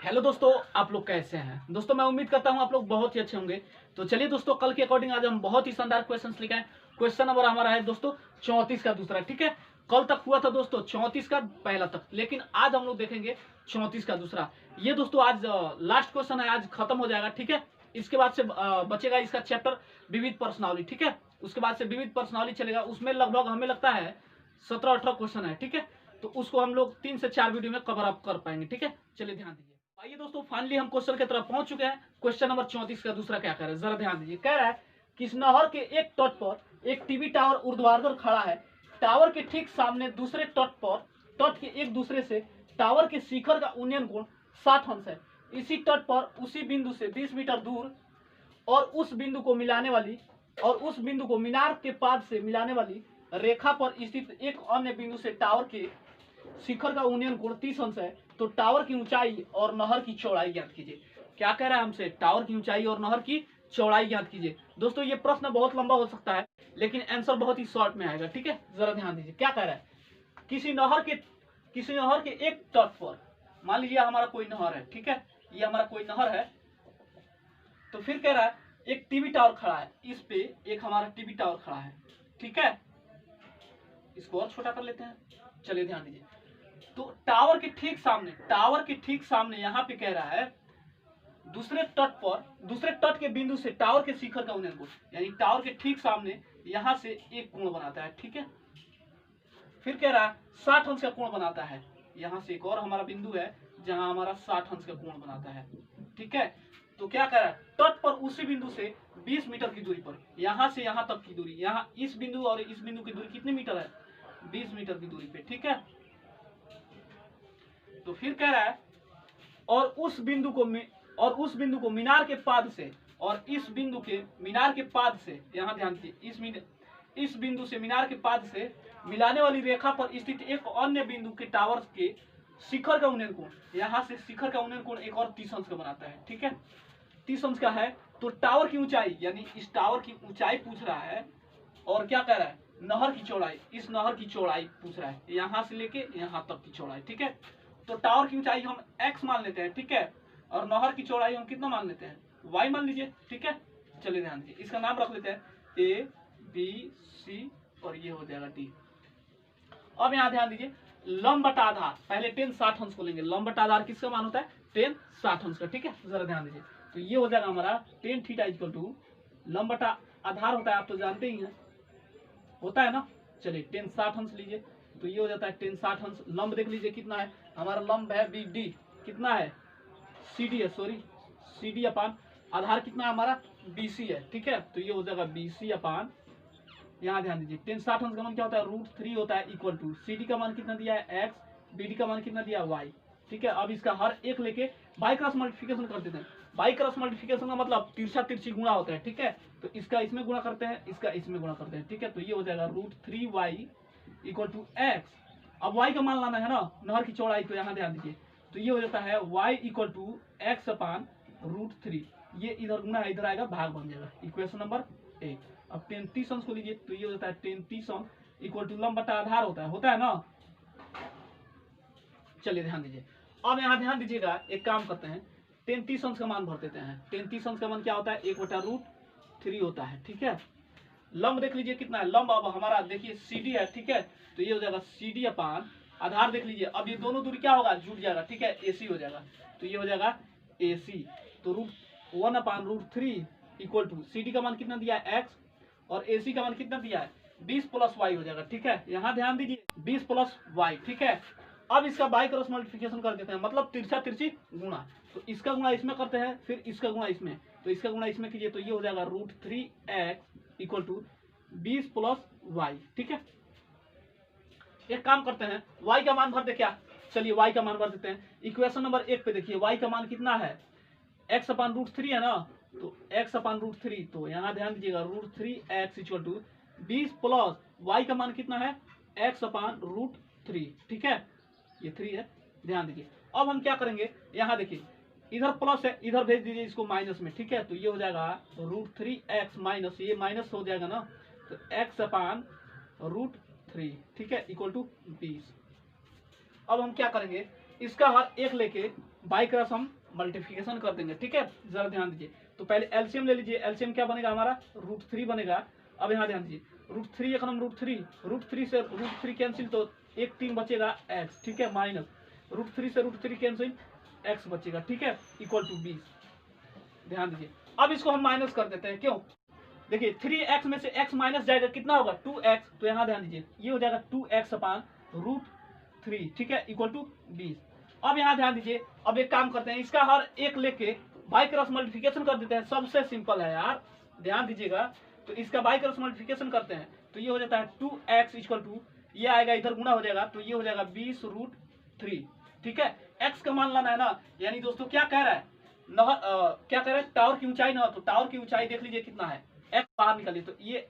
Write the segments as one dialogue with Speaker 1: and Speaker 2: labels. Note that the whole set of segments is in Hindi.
Speaker 1: हेलो दोस्तों, आप लोग कैसे हैं। दोस्तों मैं उम्मीद करता हूं आप लोग बहुत ही अच्छे होंगे। तो चलिए दोस्तों, कल के अकॉर्डिंग आज हम बहुत ही शानदार क्वेश्चंस लेके आए। क्वेश्चन नंबर हमारा है दोस्तों 34 का दूसरा। ठीक है, कल तक हुआ था दोस्तों 34 का पहला तक, लेकिन आज हम लोग देखेंगे 34 का दूसरा। ये दोस्तों आज लास्ट क्वेश्चन है, आज खत्म हो जाएगा। ठीक है, इसके बाद से बचेगा इसका चैप्टर विविध पर्सनालिटी। ठीक है, उसके बाद से विविध पर्सनालिटी चलेगा, उसमें लगभग हमें लगता है 17-18 क्वेश्चन है। ठीक है, तो उसको हम लोग 3 से 4 वीडियो में कवर अप कर पाएंगे। ठीक है, चलिए ध्यान दीजिए। आइए दोस्तों, फाइनली हम क्वेश्चन की तरफ पहुंच चुके हैं। क्वेश्चन नंबर 34 का दूसरा क्या कह रहा है, जरा ध्यान दीजिए। कह रहा है कि इस नहर के एक तट पर एक टीवी टावर ऊर्ध्वाधर खड़ा है। टावर के ठीक सामने दूसरे तट पर, तट के एक दूसरे से टावर के शिखर का उन्नयन कोण 60 अंश है। इसी तट पर उसी बिंदु से 20 मीटर दूर और उस बिंदु को मीनार के पाद से मिलाने वाली रेखा पर स्थित एक अन्य बिंदु से टावर के शिखर का उन्नयन कोण 30 अंश है। तो टावर की ऊंचाई और नहर की चौड़ाई ज्ञात कीजिए। क्या कह रहा है हमसे, टावर की ऊंचाई और नहर की चौड़ाई ज्ञात कीजिए। दोस्तों ये प्रश्न बहुत लंबा हो सकता है, लेकिन आंसर बहुत ही शॉर्ट में आएगा। ठीक है, जरा ध्यान दीजिए। क्या कह रहा है, किसी नहर के एक तट पर, मान लीजिए हमारा कोई नहर है। ठीक है, ये हमारा कोई नहर है। तो फिर कह रहा है एक टीवी टावर खड़ा है, इस पे एक हमारा टीवी टावर खड़ा है। ठीक है, इसको और छोटा कर लेते हैं। चलिए ध्यान दीजिए। तो टावर के ठीक सामने यहाँ पे कह रहा है दूसरे तट के बिंदु से टावर के शिखर का उन्नयन कोण, यानी टावर के ठीक सामने यहाँ से एक कोण बनाता है। ठीक है, फिर कह रहा है 60 अंश का कोण बनाता है। यहाँ से एक और हमारा बिंदु है जहां हमारा 60 अंश का कोण बनाता है। ठीक है, तो क्या कह रहा है, तट पर उसी बिंदु से 20 मीटर की दूरी पर, यहाँ से यहाँ तक की दूरी, यहाँ इस बिंदु और इस बिंदु की दूरी कितनी मीटर है, 20 मीटर की दूरी पे। ठीक है, तो फिर कह रहा है और उस बिंदु को मीनार के पाद से, और इस बिंदु के मीनार के पाद से, यहाँ ध्यान दीजिए, इस बिंदु से मीनार के पाद से मिलाने वाली रेखा पर स्थित एक अन्य बिंदु के टावर के शिखर का उन्नयन कोण, यहाँ से शिखर का उन्नयन कोण एक और 30 अंश का बनाता है। ठीक है, 30 अंश का है। तो टावर की ऊंचाई, यानी इस टावर की ऊंचाई पूछ रहा है, और क्या कह रहा है, नहर की चौड़ाई, इस नहर की चौड़ाई पूछ रहा है, यहाँ से लेके यहाँ तक की चौड़ाई। ठीक है, तो टावर की ऊंचाई हम x मान लेते हैं। ठीक है, और नहर की चौड़ाई हम कितना मान लेते हैं, y मान लीजिए। ठीक है, चलिए ध्यान दीजिए, इसका नाम रख लेते हैं A B C और ये हो जाएगा D। अब यहाँ ध्यान दीजिए, लंब बटा आधार, पहले 10 60 अंश को लेंगे। लंब बटा आधार किसका मान होता है, 10 60 अंश का। ठीक है, जरा ध्यान दीजिए। तो ये हो जाएगा हमारा 10 थीटा इक्वल टू लंब बटा आधार होता है, आप तो जानते ही हैं, होता है ना। चलिए 10 60 अंश लीजिए, तो ये हो जाता है 10 60 अंश। लंब देख लीजिए कितना है, हमारा लंब है BD, कितना है CD है, सॉरी CD अपान आधार कितना है हमारा BC है। ठीक है, तो ये हो जाएगा BC अपान, यहाँ ध्यान दीजिए 10 60 अंश का मान क्या होता है, √3 होता है, इक्वल टू CD का मान कितना दिया है X, BD का मान कितना दिया है Y। ठीक है, अब इसका हर एक लेके बाई क्रॉस मल्टीप्लिकेशन कर देते हैं। बाई क्रॉस मल्टीप्लिकेशन का मतलब तिरछा तिरछी गुणा होता है। ठीक है, तो इसका इसमें गुणा करते हैं, इसका इसमें गुणा करते हैं। ठीक है, तो ये हो जाएगा √3y इक्वल टू x। अब y का मान लाना है ना, नहर की चौड़ाई, तो यहाँ ध्यान दीजिए, तो ये हो जाता है y इक्वल टू x अपान √3। ये इधर गुणा है, इधर आएगा भाग बन जाएगा, इक्वेशन नंबर 1। अब 10 30 अंश को लीजिए, तो ये हो जाता है 10 30 अंश इक्वल टू लंब बटा आधार होता है ना। चलिए ध्यान दीजिए, अब यहाँ ध्यान दीजिएगा, एक काम करते हैं, 10 30 अंश का मान भर देते हैं। 10 30 अंश का मान क्या होता है, 1/√3 होता है। ठीक है, लंब देख लीजिए कितना है, लंब अब हमारा देखिए CD है। ठीक है, तो ये हो जाएगा CD अपान आधार देख लीजिए, अब ये दोनों दूरी क्या होगा, जुड़ जाएगा। ठीक है, AC हो जाएगा, तो ये हो जाएगा AC। तो √1 अपान √3 इक्वल टू CD का मान कितना दिया है X, और AC का मान कितना दिया है 20 + Y हो जाएगा। ठीक है, यहाँ ध्यान दीजिए 20 + Y। ठीक है, अब इसका बाई क्रॉस मल्टीप्लिकेशन कर देते हैं, मतलब तिरछा तिरछी गुणा। तो इसका गुणा इसमें करते हैं, फिर इसका गुणा इसमें, तो इसका गुणा इसमें कीजिए, तो ये हो जाएगा √3x इक्वल टू 20 + y। ठीक है, एक काम करते हैं, y का मान भर दे क्या, चलिए y का मान भर देते हैं। इक्वेशन नंबर 1 पे देखिए, y का मान कितना है, x अपान √3 है ना, तो x अपान √3, तो यहाँ ध्यान दीजिएगा √3x इक्वल टू 20 + y का मान कितना है, x अपान √3। ठीक है, ये 3 है, ध्यान दीजिए। अब हम क्या करेंगे, यहाँ देखिए इधर प्लस है, इधर भेज दीजिए इसको माइनस में। ठीक है, तो ये हो जाएगा √3x माइनस, ये माइनस हो जाएगा ना, तो x अपान √3। ठीक है, इक्वल टू 20। अब हम क्या करेंगे, इसका हर एक लेके बाई क्रॉस हम मल्टीप्लिकेशन कर देंगे। ठीक है, जरा ध्यान दीजिए। तो पहले एलसीएम ले लीजिए। एलसीएम क्या बनेगा हमारा, √3 बनेगा। अब यहाँ ध्यान दीजिए, √3 एक नंबर √3 से √3 कैंसिल, तो 1 3 बचेगा x। ठीक है, माइनस √3 से √3 कैंसिल, x बचेगा। ठीक है, इक्वल टू 20। ध्यान दीजिए, अब इसको हम माइनस कर देते हैं। क्यों, देखिए 3x में से x माइनस जाएगा, कितना होगा 2x। तो यहाँ ध्यान दीजिए, ये हो जाएगा 2x अपान √3। ठीक है, इक्वल टू 20। अब यहाँ ध्यान दीजिए, अब एक काम करते हैं, इसका हर एक लेके बाई क्रॉस मल्टीप्लिकेशन कर देते हैं। सबसे सिंपल है यार, ध्यान दीजिएगा। तो इसका बाई क्रॉस मल्टीप्लिकेशन करते हैं, तो ये हो जाता है 2x इक्वल टू, ये आएगा इधर गुना हो जाएगा, तो ये हो जाएगा 20√3। ठीक है, x का मान लाना है ना। यानी दोस्तों क्या कह रहा है, क्या कह रहा है, टावर की ऊंचाई ना, तो टावर की ऊंचाई देख लीजिए कितना है, x बाहर निकालिए, तो ये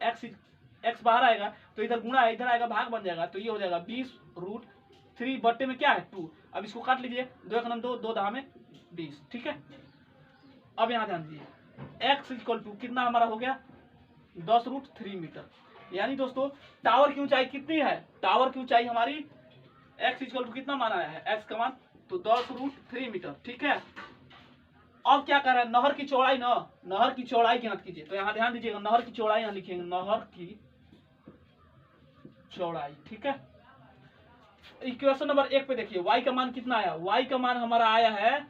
Speaker 1: x बाहर आएगा, तो इधर गुणा है, इधर आएगा भाग बन जाएगा, तो ये हो जाएगा 20√3 बट्टे में क्या है 2। अब इसको काट लीजिए, 2 1 2, 2 10 में 20। ठीक है, अब यहाँ ध्यान दीजिए, x इक्वल टू कितना हमारा हो गया 10√3 मीटर। यानी दोस्तों टावर की ऊंचाई कितनी है, टावर की ऊंचाई हमारी x इक्वल टू कितना माना है, x का मान तो 10√3 मीटर। ठीक है, अब क्या कर रहा है, नहर की चौड़ाई ना, नहर की चौड़ाई ज्ञात कीजिए। तो यहाँ ध्यान दीजिएगा, नहर की चौड़ाई यहाँ लिखेंगे, नहर की चौड़ाई। ठीक है, इक्वेशन नंबर 1 पे देखिए, y का मान कितना आया, y का मान हमारा आया है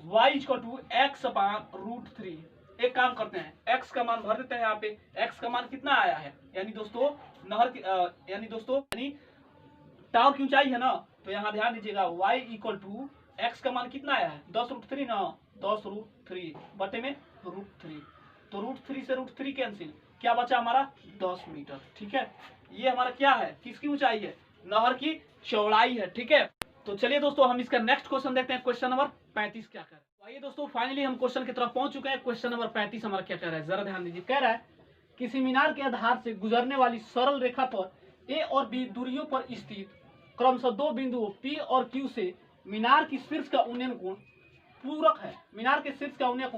Speaker 1: y इक्वल टू x अपान √3। एक काम करते हैं, x का मान भर देते हैं यहाँ पे। x का मान कितना आया है, यानी दोस्तों नहर की यानी दोस्तों टावर की ऊंचाई है ना, तो यहाँ ध्यान दीजिएगा y इक्वल टू x का मान कितना आया है 10√3 ना, 10√3 बटे में √3, तो √3 से √3 कैंसिल, क्या बचा हमारा 10 मीटर। ठीक है, ये हमारा क्या है, किसकी ऊंचाई है, नहर की चौड़ाई है। ठीक है, तो चलिए दोस्तों हम इसका नेक्स्ट क्वेश्चन देखते हैं, क्वेश्चन नंबर 35 क्या कह रहा है। आइए दोस्तों, फाइनली हम क्वेश्चन की तरफ पहुंच चुके हैं। क्वेश्चन नंबर 35 हमारा क्या कह रहा है, जरा ध्यान दीजिए। कह रहा है किसी मीनार के आधार से गुजरने वाली सरल रेखा पर ए और बी दूरियों पर स्थित क्रमशः 2 बिंदुओं P और Q से मीनार की शीर्ष का उन्नयन कोण पूरक है, मीनार के शीर्ष का उन्नयन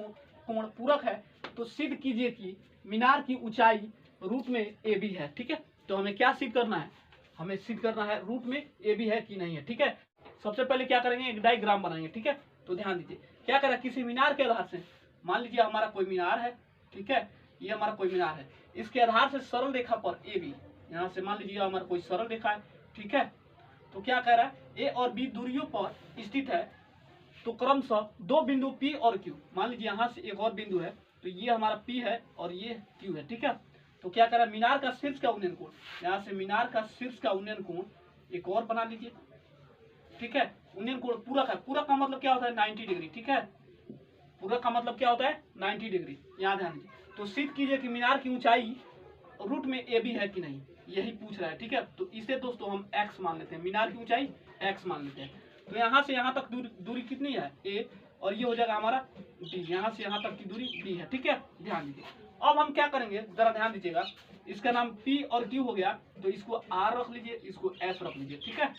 Speaker 1: कोण पूरक है, तो सिद्ध कीजिए कि मीनार की ऊंचाई रूट में AB है। ठीक है, तो हमें क्या सिद्ध करना है, हमें सिद्ध करना है रूट में AB है कि नहीं है। ठीक है, सबसे पहले क्या करेंगे, एक डायग्राम बनाएंगे। ठीक है, तो ध्यान दीजिए, क्या करें, किसी मीनार के आधार से, मान लीजिए हमारा कोई मीनार है। ठीक है, ये हमारा कोई मीनार है, इसके आधार से सरल रेखा पर AB, यहाँ से मान लीजिए हमारा कोई सरल रेखा है। ठीक है, तो क्या कह रहा है, ए और बी दूरियों पर स्थित है, तो क्रमशः 2 बिंदु P और Q, मान लीजिए यहाँ से एक और बिंदु है, तो ये हमारा P है और ये Q है। ठीक है, तो क्या कह रहा है, मीनार का शीर्ष का उन्नयन कोण, यहाँ से मीनार का शीर्ष का उन्नयन कोण एक और बना लीजिए। ठीक है, उन्नयन कोण पूरक है, पूरक का मतलब क्या होता है 90 डिग्री। ठीक है, पूरक का मतलब क्या होता है 90 डिग्री, यहाँ ध्यान दीजिए। तो सिद्ध कीजिए कि मीनार की ऊंचाई रूट में AB है कि नहीं, यही पूछ रहा है। ठीक है, तो इसे दोस्तों हम x मान लेते हैं, मीनार की ऊंचाई x मान लेते हैं। तो यहाँ से यहाँ तक दूरी कितनी है A, और ये हो जाएगा हमारा B, यहाँ से यहाँ तक की दूरी B है। ठीक है, ध्यान दीजिए। अब हम क्या करेंगे, जरा ध्यान दीजिएगा, इसका नाम P और Q हो गया, तो इसको R रख लीजिए, इसको S रख लीजिए। ठीक है,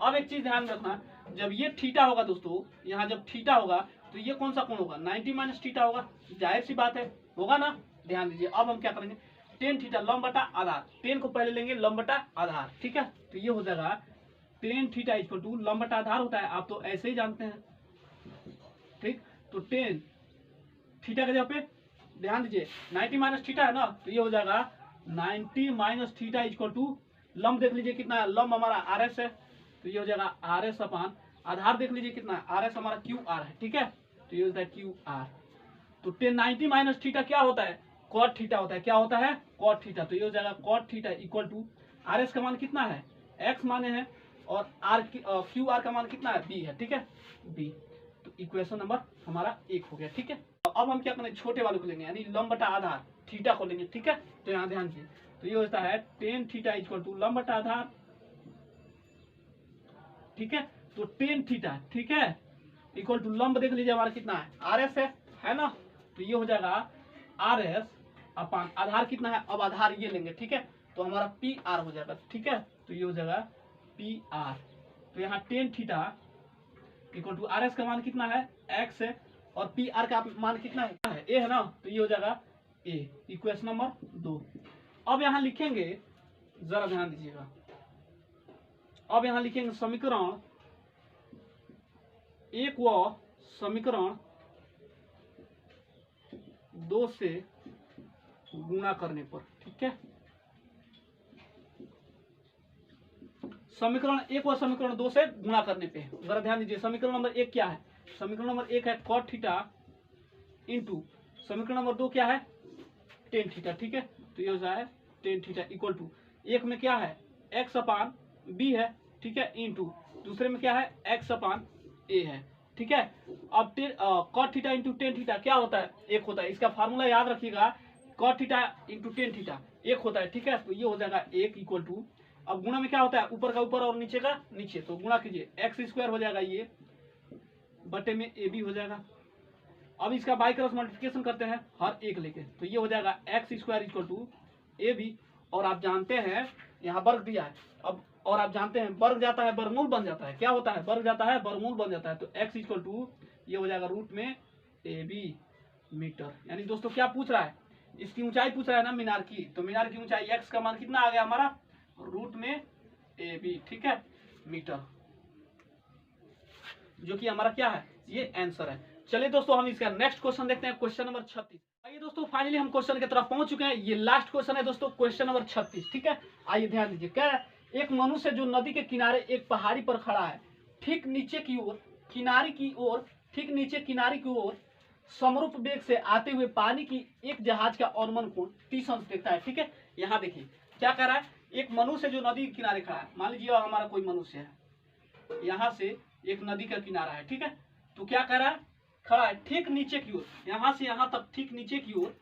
Speaker 1: अब एक चीज ध्यान रखना, जब ये थीटा होगा दोस्तों, यहाँ जब थीटा होगा तो ये कौन सा कोण होगा, 90 माइनस थीटा होगा, जाहिर सी बात है, होगा ना। ध्यान दीजिए, अब हम क्या करेंगे, टेन थीटा लंब बटा आधार, टेन को पहले लेंगे लंब बटा आधार। ठीक है, तो ये हो जाएगा टेन थीटा इक्वल टू लंब बटा आधार होता है, आप तो ऐसे ही जानते हैं। ठीक, तो टेन थीटा के जगह पे ध्यान दीजिए 90 माइनस थीटा है ना, तो ये हो जाएगा 90 माइनस थीटा इक्वल टू लंब देख लीजिए कितना है, लंब हमारा RS है, तो ये हो जाएगा RS अपान आधार देख लीजिए कितना है, RS हमारा QR है। ठीक है, तो ये होता है QR। तो टेन 90 माइनस थीटा क्या होता है, कॉट थीटा होता है, क्या होता है कॉट थीटा। तो ये हो जाएगा cot theta equal to RS का मान कितना है, x माने हैं, और QR का मान कितना है, B है। ठीक है, B। तो इक्वेशन नंबर हमारा 1 हो गया। ठीक है, अब हम क्या करेंगे, छोटे वाले को लेंगे, यानी लंब बटा आधार थीटा को लेंगे। ठीक है, तो यहाँ ध्यान दीजिए, तो ये होता है टेन थीटा इक्वल टू लंब बटा आधार। ठीक है, तो टेन थीटा, ठीक है, इक्वल टू लंब देख लीजिए हमारा कितना है, RS है ना, तो ये हो जाएगा RS अपान आधार कितना है, अब आधार ये लेंगे। ठीक है, तो हमारा PR हो जाएगा। ठीक है, तो ये हो जाएगा PR। तो यहाँ tan theta equal to RS का मान कितना है, x है, और PR का मान कितना है, A है ना, तो ये हो जाएगा A। Equation number 2। अब यहाँ लिखेंगे, जरा ध्यान दीजिएगा, अब यहाँ लिखेंगे समीकरण 1 व समीकरण 2 से गुणा करने पर, ठीक है। समीकरण 1 व समीकरण 2 से गुणा करने पे जरा ध्यान दीजिए। समीकरण नंबर 1 क्या है? समीकरण नंबर 1 है cot थीटा इंटू समीकरण नंबर 2 क्या है? टेन थीटा, ठीक है। तो ये हो जाए टेन थीटा इक्वल टू एक में क्या है? एक्स अपान बी है, ठीक है, इंटू दूसरे में क्या है? एक्स अपान ए है, ठीक है। अब cot theta into tan theta क्या होता है? एक होता है। इसका फार्मूला याद रखिएगा, cot theta into tan theta एक होता है, ठीक है। तो ये हो जाएगा एक इक्वल टू, अब गुणा में क्या होता है? ऊपर का ऊपर और नीचे का नीचे, तो गुणा कीजिए, एक्स स्क्वायर हो जाएगा ये बटे में ए बी हो जाएगा। अब इसका बाई क्रॉस मल्टीप्लिकेशन करते हैं हर एक लेके, तो ये हो जाएगा x square equal to A B, और आप जानते हैं यहाँ वर्ग दिया है। अब और आप जानते हैं वर्ग जाता है वर्गमूल बन जाता है, क्या होता है? वर्ग जाता है वर्गमूल बन जाता है। तो एक्स इक्वल टू ये हो जाएगा रूट में ए बी मीटर। यानी दोस्तों क्या पूछ रहा है? इसकी ऊंचाई पूछ रहा है ना मीनार की, तो मीनार की ऊंचाई एक्स का मान कितना आ गया हमारा? रूट में ए बी, ठीक है, मीटर, जो कि हमारा क्या है? ये आंसर है। चलिए दोस्तों हम इसका नेक्स्ट क्वेश्चन देखते हैं, क्वेश्चन नंबर 36। आइए दोस्तों फाइनली हम क्वेश्चन की तरफ पहुंच चुके हैं। ये लास्ट क्वेश्चन है दोस्तों, क्वेश्चन नंबर 36, ठीक है। आइए ध्यान दीजिए, क्या है? एक मनुष्य जो नदी के किनारे एक पहाड़ी पर खड़ा है, ठीक नीचे की ओर किनारे की ओर ठीक नीचे किनारे की ओर समरूप वेग से आते हुए पानी की एक जहाज का अवनमन कोण 30 अंश देखता है, ठीक है। यहाँ देखिए क्या कह रहा है? एक मनुष्य जो नदी के किनारे खड़ा है, मान लीजिए हमारा कोई मनुष्य है, यहाँ से एक नदी का किनारा है, ठीक है। तो क्या कह रहा है? खड़ा है ठीक नीचे की ओर, यहाँ से यहाँ तक ठीक नीचे की ओर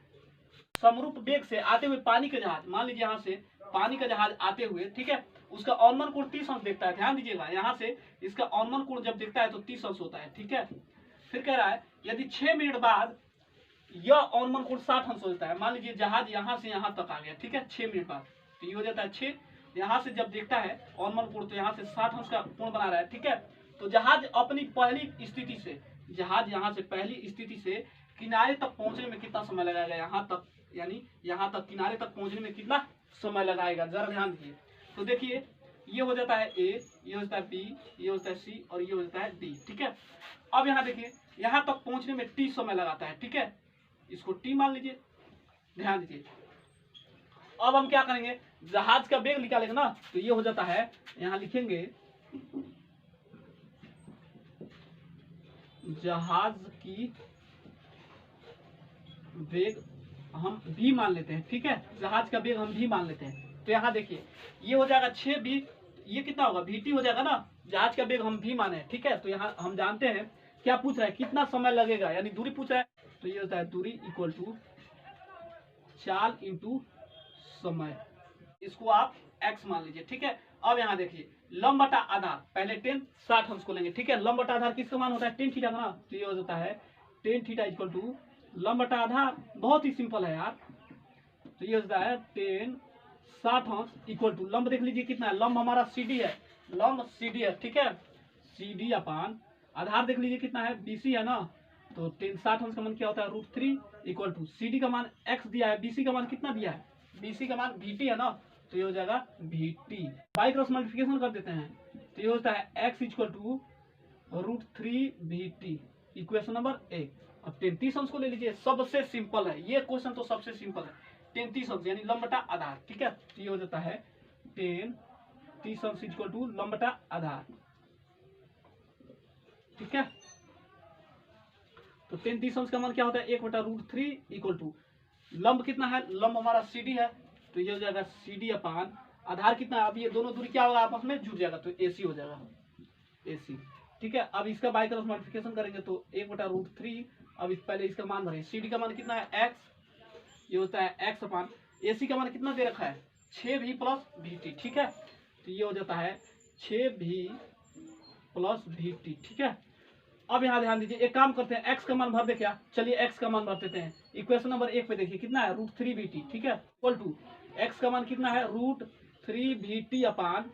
Speaker 1: समरूप वेग से आते हुए पानी का जहाज, मान लीजिए यहाँ से पानी का जहाज आते हुए, ठीक है, उसका अवनमन कोण 30 अंश देखता है। ध्यान दीजिएगा, यहाँ से इसका अवनमन कोण जब देखता है तो 30 अंश होता है, ठीक है। फिर कह रहा है यदि 6 मिनट बाद यह अवनमन कोण 60 अंश होता है। मान लीजिए जहाज यहाँ से यहाँ तक आ गया, ठीक है, 6 मिनट बाद, तो ये हो जाता है 6। यहाँ से जब देखता है अवनमन कोण तो यहाँ से 60 अंश का कोण बना रहा है, ठीक है। तो जहाज अपनी पहली स्थिति से, जहाज यहाँ से पहली स्थिति से किनारे तक पहुंचने में कितना समय लगाएगा? यहाँ तक, यानी यहाँ तक किनारे तक पहुंचने में कितना समय लगाएगा? जरा ध्यान दीजिए। तो देखिए ये हो जाता है ए, ये हो जाता है बी, ये हो जाता है सी और ये हो जाता है डी, ठीक है। अब यहाँ देखिए यहाँ तक पहुंचने में टी समय लगाता है, ठीक है, इसको टी मान लीजिए। ध्यान दीजिए, अब हम क्या करेंगे? जहाज का वेग निकालेंगे ना, तो ये हो जाता है, यहाँ लिखेंगे जहाज की वेग हम भी मान लेते हैं, ठीक है, जहाज का वेग हम भी मान लेते हैं। तो यहाँ देखिए ये हो जाएगा 6 भी, ये कितना होगा? वीटी हो जाएगा ना, जहाज का वेग हम भी माने, ठीक है। तो यहाँ हम जानते हैं क्या पूछ रहा है? कितना समय लगेगा, यानी दूरी पूछ रहा है। तो ये होता है दूरी इक्वल टू चाल इंटू समय, इसको आप x मान लीजिए, ठीक है। अब यहाँ देखिए लंब बटा आधार, पहले 10 60 अंश को लेंगे, ठीक है। लंब बटा आधार किसका मान होता है? टेन थीटा का ना, तो ये हो जाता है टेन थीटा इक्वल टू लंब बटा आधार, बहुत ही सिंपल है यार। तो ये हो जाता है 10 60 अंश इक्वल टू लंब देख लीजिए कितना है? लंब हमारा CD है, लंब CD है, ठीक है, CD अपान आधार देख लीजिए कितना है? BC है ना, तो 10 60 अंश का मान क्या होता है? √3 इक्वल टू CD का मान x दिया है, BC का मान कितना दिया है? BC का मान VT है ना, तो ये हो जाएगा VT। बाई क्रॉस मल्टीप्लिकेशन कर देते हैं, तो ये होता है x equal to √3 VT, equation number 1। अब 33 अंश को ले लीजिए, सबसे सिंपल है ये क्वेश्चन, तो सबसे सिंपल है 33 अंश यानी लंब बटा आधार, ठीक है। तो ये हो जाता है 30 अंश इक्वल टू लंब बटा आधार, ठीक है। तो 33 अंश का मान क्या होता है? 1/√3 इक्वल टू लंब कितना है? लंब हमारा CD है, तो ये हो जाएगा CD अपान आधार कितना है? अब ये दोनों दूरी क्या होगा? आपस में जुड़ जाएगा, तो AC हो जाएगा, AC, ठीक है। अब इसका बाई क्रॉस मल्टीप्लिकेशन करेंगे तो 1/√3, अब पहले इसका मान भरें। CD का मान कितना है? x, ये होता है x अपान AC का मान कितना दे रखा है? 6v प्लस VT, ठीक है। तो ये हो जाता है 6v प्लस VT, ठीक है। अब यहाँ ध्यान दीजिए, एक काम करते हैं, x का मान भर दे क्या? चलिए x का मान भर देते हैं। इक्वेशन नंबर 1 पे देखिए कितना है? √3 VT, ठीक है, इक्वल टू x का मान कितना है? √3 VT अपान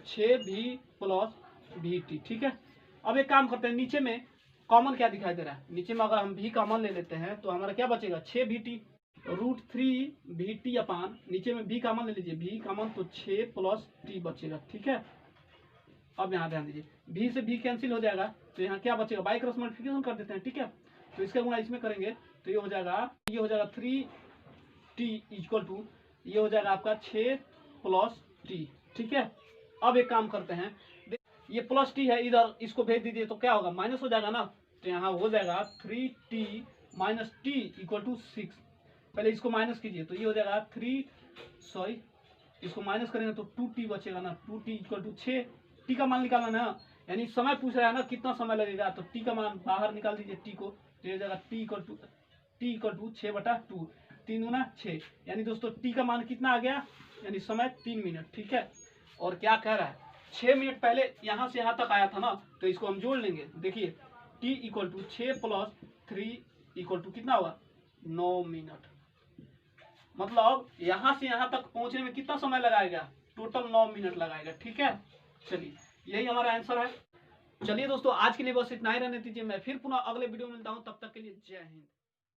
Speaker 1: 6v प्लस VT, ठीक है। अब एक काम करते हैं, नीचे में कॉमन क्या दिखाई दे रहा है? नीचे में अगर हम v कॉमन ले लेते हैं तो हमारा क्या बचेगा? 6VT, √3 VT अपान नीचे में v कॉमन ले लीजिए, v कॉमन तो 6 प्लस t बचेगा, ठीक है। अब यहाँ ध्यान दीजिए, v से v कैंसिल हो जाएगा, तो यहाँ क्या बचेगा, बाई क्रॉस मल्टीप्लिकेशन कर देते हैं, ठीक है। तो इसका गुणा इसमें करेंगे तो ये हो जाएगा 3t इक्वल टू, ये हो जाएगा आपका 6 + t, ठीक है। अब एक काम करते हैं, ये प्लस t है, इधर इसको भेज दीजिए तो क्या होगा, माइनस हो जाएगा ना। तो यहाँ हो जाएगा 3t - t इक्वल टू 6। पहले इसको माइनस कीजिए तो ये हो जाएगा इसको माइनस करेंगे तो 2t बचेगा ना, 2t इक्वल टू 6। t का मान निकालना ना, यानी समय पूछ रहा है ना कितना समय लगेगा, तो t का मान बाहर निकाल दीजिए t को, तो ये हो जाएगा t इक्वल टू 6/2, 3 गुना 6, यानी दोस्तों t का मान कितना आ गया, यानी समय 3 मिनट, ठीक है। और क्या कह रहा है, 6 मिनट पहले यहाँ से यहाँ तक आया था ना, तो इसको हम जोड़ लेंगे। देखिए t equal to 6 + 3 equal to कितना हुआ, 9 मिनट। मतलब यहाँ से यहाँ तक पहुँचने में कितना समय लगाएगा, टोटल 9 मिनट लगाएगा, ठीक है। चलिए यही हमारा आंसर है। चलिए दोस्तों आज के लिए बस इतना ही रहने दीजिए, मैं फिर पुनः अगले वीडियो में मिलता हूँ, तब तक के लिए जय हिंद।